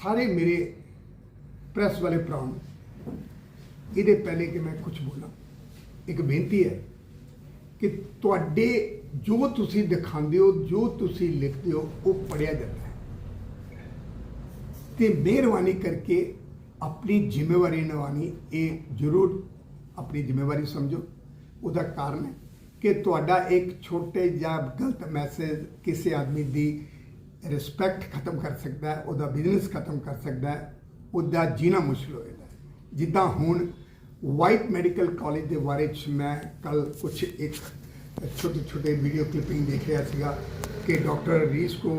सारे मेरे प्रेस वाले भरा ये पहले कि मैं कुछ बोला, एक बेनती है कि तुहाडे जो तुसी दिखाते हो, जो तुसी लिखते हो, वो पढ़िया जाता है। तो मेहरबानी करके अपनी जिम्मेवारी निभानी, ये जरूर अपनी जिम्मेवारी समझो। उसका कारण है कि तुहाडा एक छोटे या गलत मैसेज किसी आदमी की रिस्पैक्ट खत्म कर सकता है, उसका बिजनेस खत्म कर सकता है, उसका जीना मुश्किल हो जाता है। जिदा हुण वाइट मैडिकल कॉलेज के बारे मैं कल कुछ एक छोटे छोटे वीडियो क्लिपिंग देख रहा था कि डॉक्टर रीस को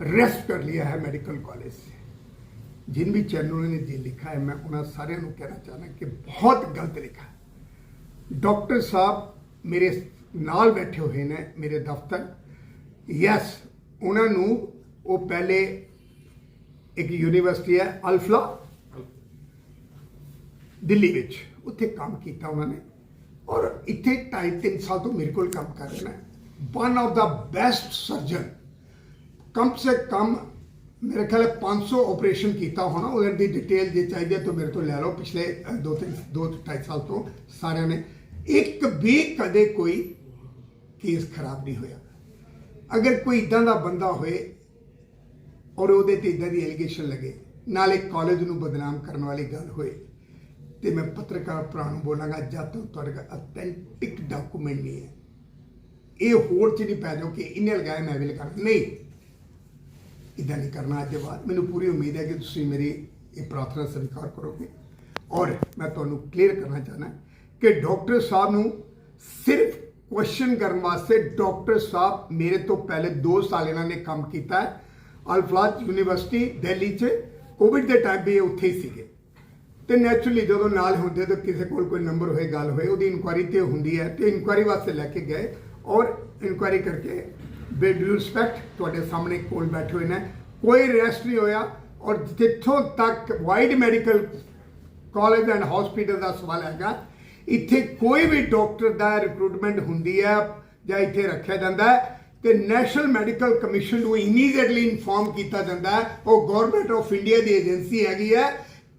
अरेस्ट कर लिया है मेडिकल कॉलेज से। जिन भी चैनलों ने जी लिखा है, मैं उन्हें सारे कहना चाहना कि बहुत गलत लिखा है। डॉक्टर साहब मेरे नाल बैठे हुए ने मेरे दफ्तर, यस उन्होंने वो पहले एक यूनिवर्सिटी है अल्फला दिल्ली विच, उत्थे काम किया उन्होंने, और इत्थे 2.5-3 साल तो मेरे को काम कर रहे हैं। One of the best surgeon, कम से कम मेरे ख्याल 500 ऑपरेशन किया होना। उधर की डिटेल जो चाहिए तो मेरे तो ले लो, पिछले 2-2.5 साल तो सारे ने एक भी कदे कोई केस खराब नहीं होया। अगर कोई इदा का बंदा होए और वो इदा की एलीगेशन लगे, नाले कॉलेज में बदनाम करने वाली गल होए, तो मैं पत्रकार भरा बोलांगा जब तक तुहाडे अथेंटिक डॉक्यूमेंट नहीं है, ये होड़ च नहीं पै जाओ कि इन्हें लगाया मैं भी लगा, नहीं इदा नहीं करना। अज के बाद मैंने पूरी उम्मीद है कि तुम मेरी ये प्रार्थना स्वीकार करोगे। और मैं तुहानू क्लीयर करना चाहना कि डॉक्टर साहब नू सिर्फ क्वेश्चन करने वास्ते, डॉक्टर साहब मेरे तो पहले 2 साल इन्होंने काम किया है अल्फलाज यूनिवर्सिटी दिल्ली च, कोविड के टाइम भी उत्थे ही सीगे। तो नैचुरली जो नाल होंदे तो किसी को कोई नंबर होए गल होए, वो इनकुआरी तो होंदी है, तो इनकुआरी वास्ते लैके गए और इनकुआरी करके विद ड्यू रिस्पैक्ट तुहाडे सामने कोल बैठे हुए हैं, कोई अरेस्ट नहीं होया। और जिथों तक wide medical college and hospital का सवाल है, इत्थे कोई भी डॉक्टर का रिक्रूटमेंट होंदी है या इत्थे रखा जाता है तो नैशनल मैडिकल कमीशन को इमीडिएटली इनफॉर्म किया जाता है। और गौरमेंट ऑफ इंडिया की एजेंसी हैगी है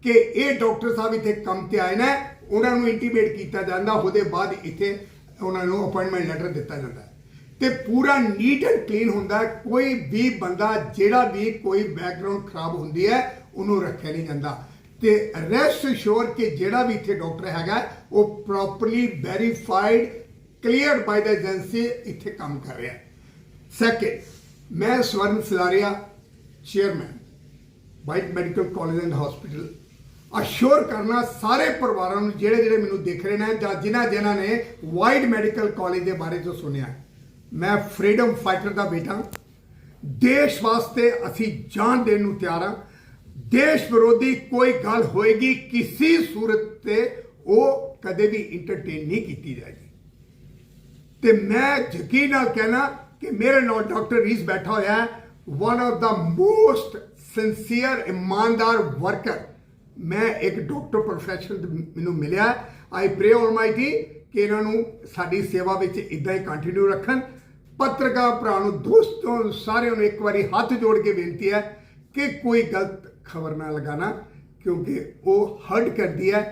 कि ये डॉक्टर साहब इतने काम से आए हैं, उन्होंने इंटीमेट किया जाता, उसके बाद इतने उन्होंने अपॉइंटमेंट लैटर दिता जाता है। तो पूरा नीट एंड क्लीन होंदा है। कोई भी बंदा जेड़ा भी कोई बैकग्राउंड खराब होंदी है उन्होंने रखा नहीं जाता। तो रेस्ट श्योर कि जेड़ा भी इतने डॉक्टर हैगा वो properly verified clear by the agency इतने काम कर रहा है। सैकेंड, मैं स्वर्ण Salaria chairman white medical college and hospital assure करना सारे परिवारों को जेड़े जेड़े मैनू देख रहे हैं या जिन्हों ने वाइट मैडिकल कॉलेज के बारे जो सुनिया, मैं फ्रीडम फाइटर का बेटा, देश वास्ते असी जान देने को तैयार हाँ। देश विरोधी कोई गल होएगी किसी सूरत से वो कदे भी इंटरटेन नहीं की जाएगी। तो मैं यकीन नाल कहना कि मेरे नाल डॉक्टर रीस बैठा होया है, वन ऑफ द मोस्ट सिंसीयर ईमानदार वर्कर। मैं एक डॉक्टर प्रोफैशन मैनू मिलिया। आई प्रे ऑलमाइटी कि इन्हों साडी सेवा में इदा ही कंटिन्यू रखन। पत्रकार भरा दोस्तों सारे एक बार हाथ जोड़ के बेनती है कि कोई गलत खबर ना लगाना, क्योंकि वो हर्ट करती है,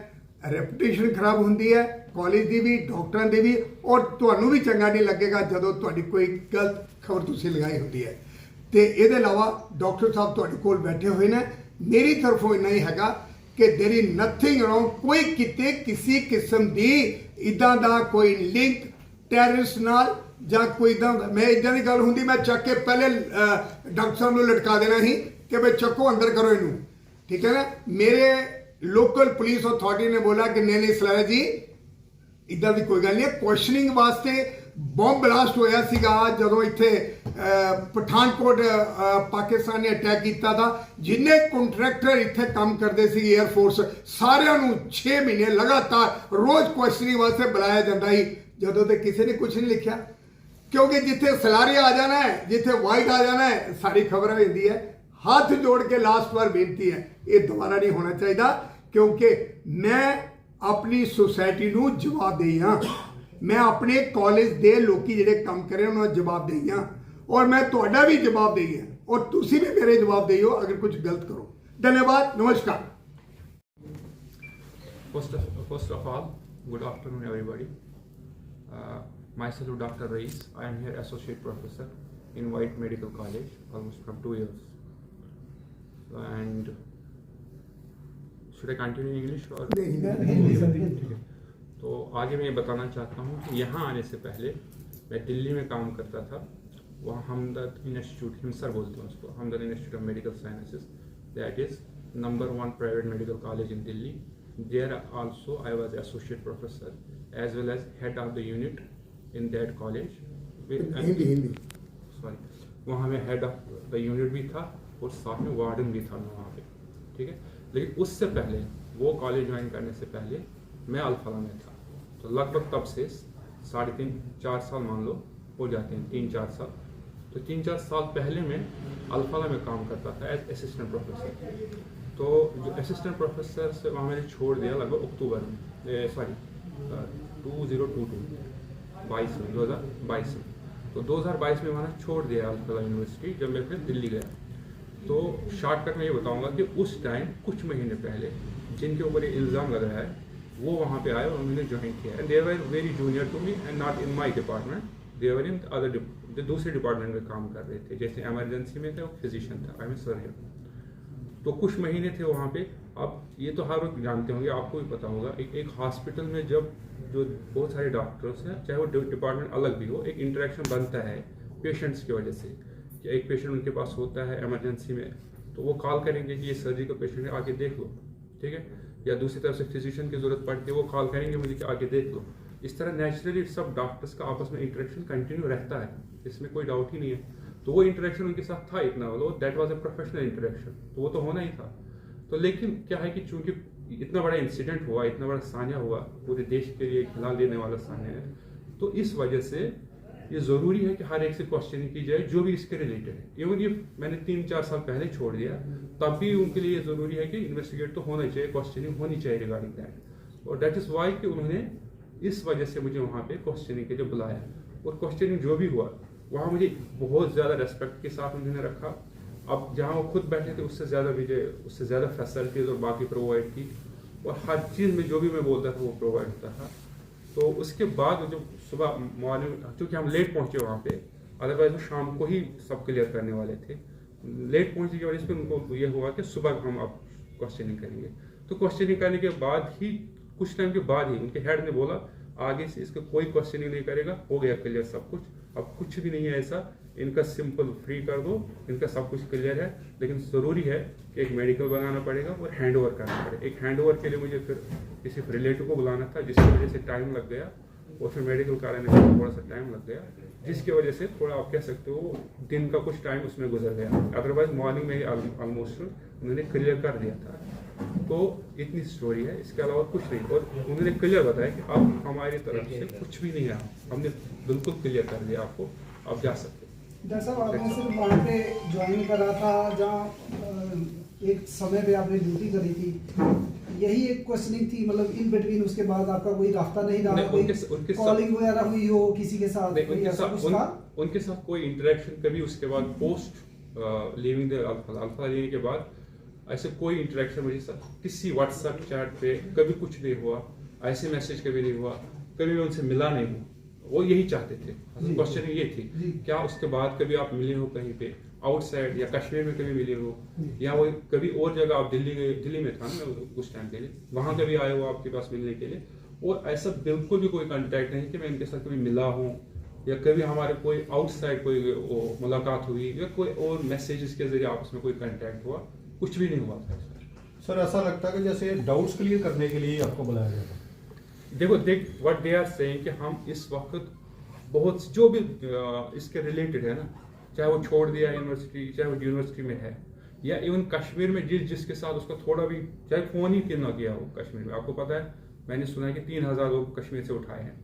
रेपुटेशन खराब होती है कॉलेज की भी, डॉक्टरों की भी, और तुहानू भी चंगा नहीं लगेगा जो तुहाडी कोई गलत खबर तुसीं लगाई होती है। तो ये अलावा डॉक्टर साहब तुहाडे कोल बैठे हुए हैं, मेरी तरफों इन्ना ही हैगा कि देयर इज नथिंग रॉन्ग। कोई किते किसी किस्म की इदा का कोई लिंक टैररिस्ट नाल या कोई इदा, मैं इदा की गल होंदी मैं चक के पहले डॉक्टर साहब को लटका देना ही कि भाई चको अंदर करो इनू, ठीक है ना। मेरे लोकल पुलिस अथॉरिटी ने बोला कि नहीं नहीं सलारा जी इदा की कोई गल नहीं है। क्वेश्चनिंग वास्ते बॉम्ब ब्लास्ट होया सीगा जदों इत्थे पठानकोट पाकिस्तान ने अटैक किया था। जिन्ने कॉन्ट्रैक्टर इत्थे काम करते सी एयरफोर्स सारिਆਂ ਨੂੰ 6 महीने लगातार रोज क्वेश्चनिंग वास्ते बुलाया जाता ही, जदों तक किसी ने कुछ नहीं लिखा, क्योंकि जिथे सलारिया आ जाना है, जिथे वाइट आ जाना है, सारी खबर हो जाती है। हाथ जोड़ के लास्ट बार बेनती है, ये दोबारा नहीं होना चाहिए, क्योंकि मैं अपनी सोसाइटी को जवाबदेही हाँ। मैं अपने कॉलेज के लोग जिहड़े काम कर रहे हैं उन्होंने जवाबदेही हाँ, और मैं तुहाडा भी जवाबदेही है, और तुसीं भी मेरे जवाबदेही हो अगर कुछ गलत करो। धन्यवाद, नमस्कार। First of all, good afternoon, everybody. Myself, Dr. Rais. I am here associate professor in White Medical College, almost from 2 years. And should I continue in English or? ठीक है। तो आगे मैं ये बताना चाहता हूँ कि यहाँ आने से पहले मैं दिल्ली में काम करता था। वहाँ हमदर्द इंस्टीट्यूट, हिमसर बोलते हैं उसको, Hamdard institute of medical sciences, that is number 1 private medical college in Delhi. There also I was associate professor as well as head of the unit in that college. Hindi Sorry, वहाँ में head of the unit भी था और साथ में warden भी था मैं वहाँ पे, ठीक है। लेकिन उससे पहले, वो कॉलेज ज्वाइन करने से पहले मैं अल्फला में था। तो लगभग तब से 3.5-4 साल मान लो हो जाते हैं, 3-4 साल। तो 3-4 साल पहले मैं अल्फला में काम करता था एज असिस्टेंट प्रोफेसर। तो जो असिस्टेंट प्रोफेसर से वहाँ मैंने छोड़ दिया लगभग अक्टूबर में, 2022 में। तो 2022 में मैंने छोड़ दिया अल्फला यूनिवर्सिटी जब मैं फिर दिल्ली गया। तो शॉर्टकट में ये बताऊंगा कि उस टाइम कुछ महीने पहले जिनके ऊपर ये इल्ज़ाम लग रहा है वो वहाँ पे आए और उन्होंने ज्वाइन किया। And they were very junior to me and not in my department, they were in other, दूसरे डिपार्टमेंट में काम कर रहे थे, जैसे इमरजेंसी में थे, वो फिजिशियन था, आई एम सर्जन। तो कुछ महीने थे वहाँ पे। अब ये तो हर लोग जानते होंगे, आपको भी पता होगा, एक हॉस्पिटल में जब जो बहुत सारे डॉक्टर्स हैं, चाहे वो डिपार्टमेंट अलग भी हो, एक इंटरेक्शन बनता है पेशेंट्स की वजह से। कि एक पेशेंट उनके पास होता है इमरजेंसी में, तो वो कॉल करेंगे कि ये सर्जरी का पेशेंट है, आके देख लो, ठीक है। या दूसरी तरफ से फिजिशियन की जरूरत पड़ती है, वो कॉल करेंगे मुझे कि आके देख लो। इस तरह नेचुरली सब डॉक्टर्स का आपस में इंटरेक्शन कंटिन्यू रहता है, इसमें कोई डाउट ही नहीं है। तो वो इंटरेक्शन उनके साथ था इतना, मतलब that was a professional interaction, तो वो तो होना ही था। तो लेकिन क्या है कि चूंकि इतना बड़ा इंसिडेंट हुआ, इतना बड़ा सान्या हुआ, पूरे देश के लिए हिला देने वाला सान्या है, तो इस वजह से ये ज़रूरी है कि हर एक से क्वेश्चनिंग की जाए जो भी इसके रिलेटेड है। इवन ये मैंने 3-4 साल पहले छोड़ दिया, तब भी उनके लिए ज़रूरी है कि इन्वेस्टिगेट तो होना चाहिए, क्वेश्चनिंग होनी चाहिए रिगार्डिंग दैट। और दैट इज़ वाई कि उन्होंने इस वजह से मुझे वहाँ पे क्वेश्चनिंग के लिए बुलाया। और क्वेश्चनिंग जो भी हुआ वहाँ मुझे बहुत ज़्यादा रेस्पेक्ट के साथ उन्होंने रखा। अब जहाँ वो खुद बैठे थे उससे ज़्यादा फैसिलिटीज़ और बाकी प्रोवाइड की, और हर चीज़ में जो भी मैं बोलता था वो प्रोवाइड होता था। तो उसके बाद जो सुबह मॉर्निंग, चूँकि हम लेट पहुँचे वहाँ पे, अदरवाइज वो शाम को ही सब क्लियर करने वाले थे। लेट पहुँचने की वजह से उनको ये हुआ कि सुबह हम अब क्वेश्चनिंग करेंगे। तो क्वेश्चनिंग करने के बाद ही, कुछ टाइम के बाद ही उनके हेड ने बोला आगे से इसका कोई क्वेश्चनिंग नहीं करेगा, हो गया क्लियर सब कुछ, अब कुछ भी नहीं है ऐसा, इनका सिंपल फ्री कर दो, इनका सब कुछ क्लियर है। लेकिन ज़रूरी है कि एक मेडिकल बनाना पड़ेगा और हैंड ओवर करना पड़ेगा। एक हैंड ओवर के लिए मुझे फिर किसी रिलेटिव को बुलाना था, जिसकी वजह से टाइम लग गया, और फिर मेडिकल कराने में थोड़ा सा टाइम लग गया, जिसकी वजह से थोड़ा आप कह सकते हो दिन का कुछ टाइम उसमें गुजर गया। अदरवाइज मॉर्निंग में ही ऑलमोस्ट उन्होंने क्लियर कर दिया था। तो इतनी स्टोरी है, इसके अलावा कुछ नहीं। और उन्होंने क्लियर बताया कि अब हमारी तरफ से कुछ भी नहीं है, हमने बिल्कुल क्लियर कर दिया आपको, आप जा सकते। डॉक्टर साहब, आपने सिर्फ वहाँ पे ज्वाइन करा था जहाँ एक समय पे आपने ड्यूटी करी थी, यही एक क्वेश्चनिंग थी, मतलब इन बिटवीन उसके बाद आपका कोई रास्ता नहीं रहा, कोई कॉलिंग वगैरह हुई हो किसी के साथ? उनके साथ कोई इंटरेक्शन कभी उसके बाद पोस्ट लिविंग द अल्फा लेने के बाद ऐसे कोई इंटरेक्शन मुझे किसी व्हाट्सएप चैट पे कभी कुछ नहीं हुआ, ऐसे मैसेज कभी नहीं हुआ, कभी मैं उनसे मिला नहीं हूँ। वो यही चाहते थे, क्वेश्चन ये थी क्या उसके बाद कभी आप मिले हो कहीं पे आउटसाइड या कश्मीर में कभी मिले हो, या वो कभी और जगह आप दिल्ली में था ना उस टाइम के लिए, वहाँ कभी आए हो आपके पास मिलने के लिए। और ऐसा बिल्कुल भी कोई कांटेक्ट नहीं कि मैं इनके साथ कभी मिला हूँ, या कभी हमारे कोई आउटसाइड कोई मुलाकात हुई, या कोई और मैसेजेस के जरिए आपस में कोई कांटेक्ट हुआ, कुछ भी नहीं हुआ था। सर ऐसा लगता है कि जैसे डाउट्स क्लियर करने के लिए आपको बुलाया गया था। देखो व्हाट दे आर सेइंग कि हम इस वक्त बहुत जो भी इसके रिलेटेड है ना, चाहे वो छोड़ दिया यूनिवर्सिटी, चाहे वो यूनिवर्सिटी में है, या इवन कश्मीर में जिसके साथ उसका थोड़ा भी चाहे फ़ोन ही क्यों ना किया हो कश्मीर में। आपको पता है मैंने सुना है कि 3000 लोग कश्मीर से उठाए हैं।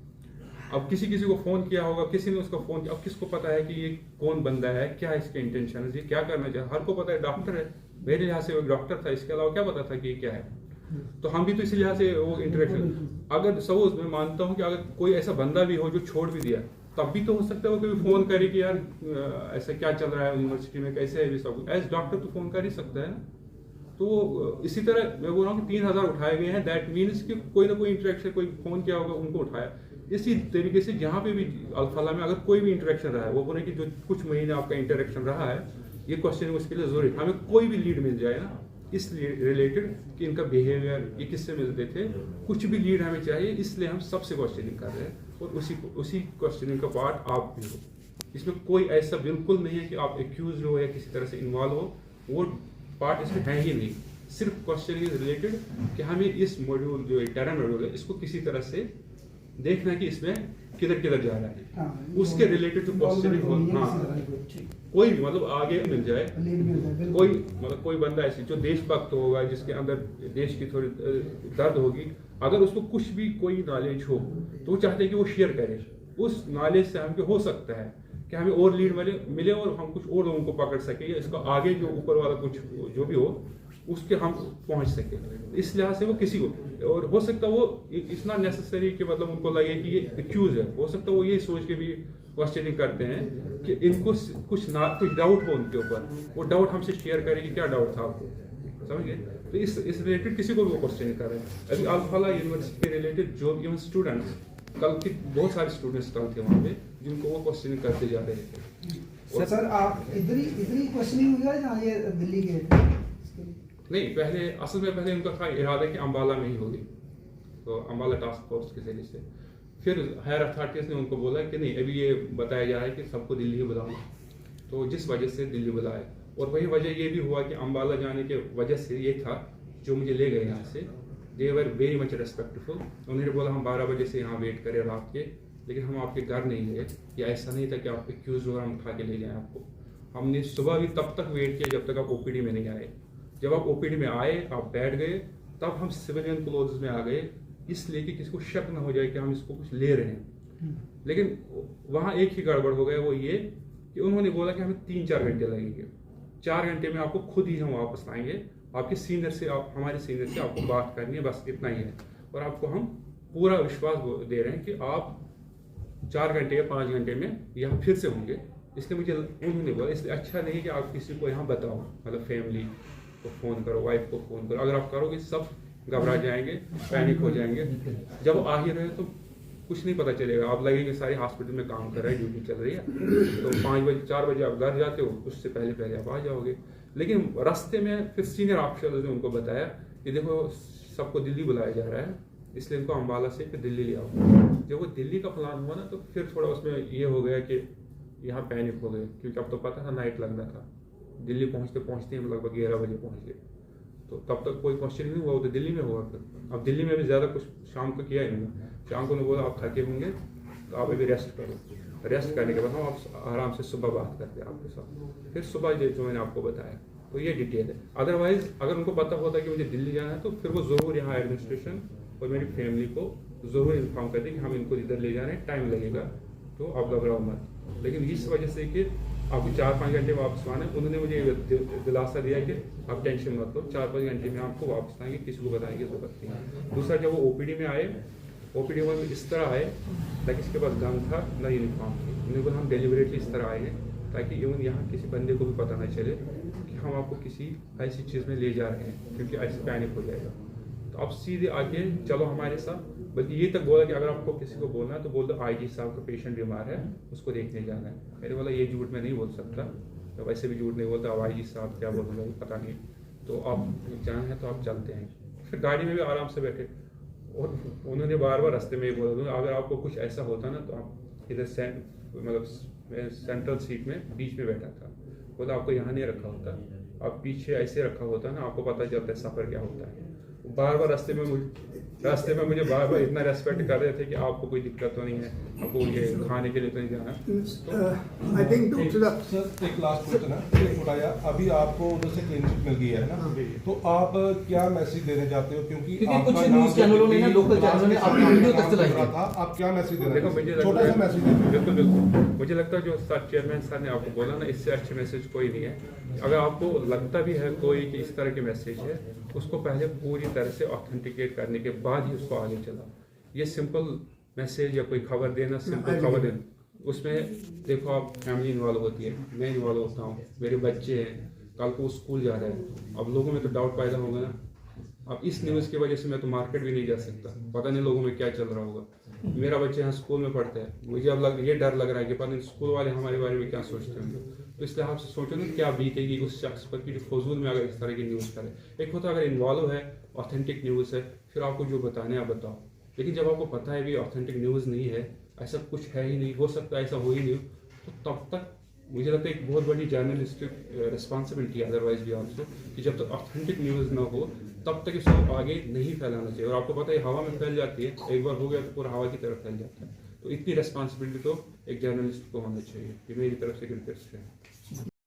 अब किसी को फ़ोन किया होगा, किसी ने उसका फ़ोन किया, अब किसको पता है कि ये कौन बंदा है, क्या इसके इंटेंशन है, ये क्या करना चाहिए। हर को पता है डॉक्टर है, मेरे लिहाज से वो डॉक्टर था, इसके अलावा क्या पता था कि ये क्या है। तो हम भी तो इसी लिहाज से वो इंटरेक्शन, अगर सपोज मैं मानता हूँ कि अगर कोई ऐसा बंदा भी हो जो छोड़ भी दिया, तब भी तो हो सकता है वो कभी फ़ोन करे कि यार ऐसा क्या चल रहा है यूनिवर्सिटी में, कैसे है, भी सब एज डॉक्टर तो फ़ोन कर ही सकता है ना। तो इसी तरह मैं बोल रहा हूँ कि 3000 उठाए गए हैं, दैट मीन्स कि कोई ना कोई इंटरेक्शन, कोई फोन किया होगा उनको उठाया। इसी तरीके से जहाँ पे भी अल्फाला में अगर कोई भी इंटरेक्शन रहा है, वो बोले कि जो कुछ महीने आपका इंटरेक्शन रहा है, ये क्वेश्चन उसके लिए जरूरी, हमें कोई भी लीड मिल जाए ना इस रिलेटेड कि इनका बिहेवियर ये किससे मिलते थे, कुछ भी लीड हमें चाहिए, इसलिए हम सबसे क्वेश्चनिंग कर रहे हैं और उसी क्वेश्चनिंग का पार्ट आप भी हो। इसमें कोई ऐसा बिल्कुल नहीं है कि आप एक्यूज हो या किसी तरह से इन्वॉल्व हो, वो पार्ट इसमें है ही नहीं। सिर्फ क्वेश्चन इज रिलेटेड कि हमें इस मॉड्यूल जो टेरा मॉड्यूल है इसको किसी तरह से देखना कि इसमें किधर किधर जा रहा है, हाँ, उसके रिलेटेड तो क्वेश्चनिंग हो। हाँ, कोई भी मतलब आगे मिल जाए, कोई मतलब कोई बंदा ऐसी जो देशभक्त होगा, जिसके अंदर देश की थोड़ी दर्द होगी, अगर उसको कुछ भी कोई नॉलेज हो तो वो चाहते हैं कि वो शेयर करे। उस नॉलेज से हमको हो सकता है कि हमें और लीड मिले और हम कुछ और लोगों को पकड़ सके, या इसका आगे जो ऊपर वाला कुछ जो भी हो उसके हम पहुंच सके। इस लिहाज से वो किसी को, और हो सकता है वो इतना नेसेसरी कि मतलब उनको लगे कि ये एक्यूज है, हो सकता है वो ये सोच के भी क्वेश्चनिंग करते हैं कि इनको कुछ डाउट हो उनके ऊपर, वो डाउट हमसे शेयर करें कि क्या डाउट था आपको, समझ गए। तो इस रिलेटेड किसी को भी वो क्वेश्चनिंग कर रहे हैं। अभी अल्फाला यूनिवर्सिटी के रिलेटेड जो इवन स्टूडेंट्स, कल के बहुत सारे स्टूडेंट्स कल थे वहाँ पे जिनको वो क्वेश्चनिंग करते जा रहे थे। सर आप इधर ही क्वेश्चनिंग हुई है जहाँ ये दिल्ली गए थे? नहीं, पहले असल में पहले उनका था इरादा कि अम्बाला में ही होगी, तो अम्बाला टास्क फोर्स के जरिए से। फिर हायर अथॉरिटीज ने उनको बोला कि नहीं, अभी ये बताया जा रहा है कि सबको दिल्ली ही बुलाऊंगा, तो जिस वजह से दिल्ली बुलाए। और वही वजह ये भी हुआ कि अम्बाला जाने के वजह से ये था, जो मुझे ले गए यहाँ से, दे वर वेरी मच रेस्पेक्टफुल। उन्होंने बोला हम 12 बजे से यहाँ वेट करें रात के, लेकिन हम आपके घर नहीं गए। या ऐसा नहीं था कि आप एक्यूज हो हम उठा के ले जाएं आपको। हमने सुबह भी तब तक वेट किया जब तक आप ओपीडी में नहीं आए। जब आप ओपीडी में आए, आप बैठ गए, तब हम सिविलियन क्लोथ्स में आ गए, इसलिए कि किसी को शक न हो जाए कि हम इसको कुछ ले रहे हैं। लेकिन वहाँ एक ही गड़बड़ हो गया, वो ये कि उन्होंने बोला कि हमें 3-4 घंटे लगेंगे, 4 घंटे में आपको खुद ही हम वापस लाएंगे, आपके सीनियर से, आप हमारे सीनियर से आपको बात करनी है, बस इतना ही है। और आपको हम पूरा विश्वास दे रहे हैं कि आप 4 घंटे या 5 घंटे में यहाँ फिर से होंगे। इसलिए मुझे उन्होंने बोला इसलिए अच्छा नहीं कि आप किसी को यहाँ बताओ, मतलब फैमिली को फ़ोन करो, वाइफ को फ़ोन करो। अगर आप करोगे सब घबरा जाएंगे, पैनिक हो जाएंगे। जब आ ही रहे तो कुछ नहीं पता चलेगा, आप लगेंगे सारे हॉस्पिटल में काम कर रहे हैं, ड्यूटी चल रही है, तो 5 बजे 4 बजे आप घर जाते हो, उससे पहले आप आ जाओगे। लेकिन रास्ते में फिर सीनियर ऑफिसर्स ने उनको बताया कि देखो सबको दिल्ली बुलाया जा रहा है, इसलिए इनको अम्बाला से फिर दिल्ली ले आओ। जब वो दिल्ली का प्लान हुआ ना, तो फिर थोड़ा उसमें ये हो गया कि यहाँ पैनिक हो गए, क्योंकि अब तो पता था नाइट लगना था। दिल्ली पहुँचते हम लगभग 11 बजे पहुँच गए, तो तब तक कोई क्वेश्चन नहीं हुआ, वो तो दिल्ली में हुआ। फिर अब दिल्ली में भी ज़्यादा कुछ शाम को किया ही नहीं। शाम को उन्होंने बोला आप थके होंगे तो आप अभी रेस्ट करो। रेस्ट करने के बाद हम आप आराम से सुबह बात करते हैं आपके साथ। फिर सुबह जो मैंने आपको बताया, तो ये डिटेल है। अदरवाइज अगर उनको पता होता कि मुझे दिल्ली जाना है, तो फिर वो ज़रूर यहाँ एडमिनिस्ट्रेशन और मेरी फैमिली को ज़रूर इन्फॉर्म करते कि हम इनको इधर ले जा रहे हैं, टाइम लगेगा, तो आप घबराओ मत। लेकिन इस वजह से कि आपको 4-5 घंटे वापस आना है, उन्होंने मुझे दिलासा दिया कि आप टेंशन मत लो, 4-5 घंटे में आपको वापस आएंगे, किसी को बताएंगे जरूरत नहीं। दूसरा, जब वो ओपीडी में आए, ओपीडी में इस तरह आए ताकि इसके पास गन था ना यूनिफॉर्म थी। उन्होंने बोला हम डेलिबरेटली इस तरह आए हैं ताकि इवन यहाँ किसी बंदे को भी पता ना चले कि हम आपको किसी ऐसी चीज़ में ले जा रहे हैं, क्योंकि ऐसे पैनिक हो जाएगा। तो आप सीधे आके चलो हमारे साथ। बल्कि ये तक बोला कि अगर आपको किसी को बोलना है तो बोल दो आईजी साहब का पेशेंट बीमार है, उसको देखने जाना है। मैंने बोला ये झूठ मैं नहीं बोल सकता, तो वैसे भी झूठ नहीं बोलता। अब आईजी साहब क्या बोलूँगा पता नहीं, तो आप जाना है तो आप चलते हैं। फिर गाड़ी में भी आराम से बैठे, और उन्होंने बार बार रास्ते में ही बोला अगर आपको कुछ ऐसा होता ना तो आप इधर मतलब सेंट्रल सीट में बीच में बैठा था, बोला आपको यहाँ नहीं रखा होता, आप पीछे ऐसे रखा होता ना, आपको पता चलता है सफ़र क्या होता है। बार बार रास्ते में मुझे बार बार इतना रेस्पेक्ट कर रहे थे कि आपको कोई दिक्कत तो नहीं है, आपको ये खाने के लिए तो नहीं जाना। आई थिंक सर एक लास्ट क्वेश्चन है उठाया, अभी आपको उधर से क्लीनशिप मिल गई है ना, तो आप क्या मैसेज देना चाहते हो? क्योंकि कुछ न्यूज़ चैनलों ने ना, लोकल चैनलों ने आपकी वीडियो तक चलाई थी, आप क्या मैसेज देना? देखो मुझे छोटा सा मैसेज देना। बिल्कुल मुझे लगता है जो चेयरमैन सर ने आपको बोला ना, इससे अच्छे मैसेज कोई नहीं है। अगर आपको लगता भी है कोई कि इस तरह के मैसेज है, उसको पहले पूरी तरह से ऑथेंटिकेट करने के बाद ही उसको आगे चला। ये सिंपल मैसेज या कोई खबर देना, सिंपल खबर देना, उसमें देखो आप फैमिली इन्वॉल्व होती है, मैं इन्वॉल्व होता हूँ, मेरे बच्चे हैं, कल को वो स्कूल जा रहा है, अब लोगों में तो डाउट पैदा होगा ना। अब इस न्यूज़ की वजह से मैं तो मार्केट भी नहीं जा सकता, पता नहीं लोगों में क्या चल रहा होगा। मेरा बच्चा यहाँ स्कूल में पढ़ता है, मुझे अब ये डर लग रहा है कि पता नहीं स्कूल वाले हमारे बारे में क्या सोचते होंगे। तो इसलिए आप सोचो ना क्या बीतेगी उस शख्स पर कि जो फजूल में अगर इस तरह की न्यूज़ करे। एक होता अगर इन्वॉल्व है, ऑथेंटिक न्यूज़ है, फिर आपको जो बताने आप बताओ। लेकिन जब आपको पता है भी ऑथेंटिक न्यूज़ नहीं है, ऐसा कुछ है ही नहीं, हो सकता है ऐसा हो ही नहीं हो, तो तब तक मुझे लगता है एक बहुत बड़ी जर्नलिस्टिक रिस्पॉन्सिबिलिटी अदरवाइज भी आपसे कि जब तक ऑथेंटिक न्यूज़ ना हो तब तक इसको आगे नहीं फैलाना चाहिए। और आपको पता है हवा में फैल जाती है, एक बार हो गया तो पूरा हवा की तरफ फैल जाता है। तो इतनी रिस्पॉन्सिबिलिटी तो एक जर्नलिस्ट को होना चाहिए। ये मेरी तरफ से रिक्वेस्ट है।